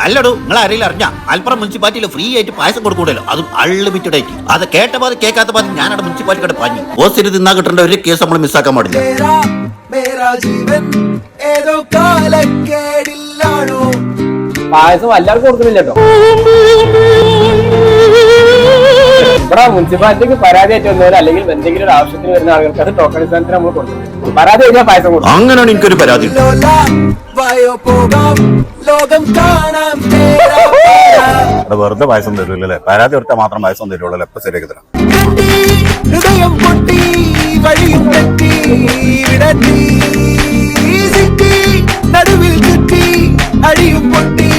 അല്ലടോ, നിങ്ങൾ ആരെങ്കിലും അറിഞ്ഞ മലപ്പുറം മുനിസിപ്പാലിറ്റിയിൽ ഫ്രീ ആയിട്ട് പായസം കൊടുക്കൂടല്ലോ, അതും അൺലിമിറ്റഡ് ആയിട്ട്. അത് കേട്ട പാതി കേൾക്കാത്ത പാതി ഞാനവിടെ മുനിസിപ്പാലിറ്റിയുടെ പാഞ്ഞു ഓസിന് തിന്നാ കിട്ടേണ്ട ഒരു കേസ് നമ്മൾ മിസ്സാക്കാൻ പാടില്ല. പായസം എല്ലാവർക്കും കൊടുക്കുന്നില്ല കേട്ടോ. ഇവിടെ മുനിസിപ്പാലിറ്റിക്ക് പരാതിയായിട്ട് വന്നവർ അല്ലെങ്കിൽ എന്തെങ്കിലും ഒരു ആവശ്യത്തിന് വരുന്ന ആളുകൾക്ക് അത് ടോക്കൺ സ്ഥാനത്തിന് നമ്മൾ കൊടുക്കും. പരാതി കഴിഞ്ഞാൽ പായസം കൊടുക്കും. അങ്ങനെയാണ് എനിക്കൊരു പരാതി. വെറുതെ പായസം തരൂല്ലേ, പരാതി കൊടുത്താൽ മാത്രം പായസം തരുള്ളൂ. എപ്പൊ ശരിയാക്കി തരാം. നടുവിൽ ചുറ്റി അടിയും പൊട്ടി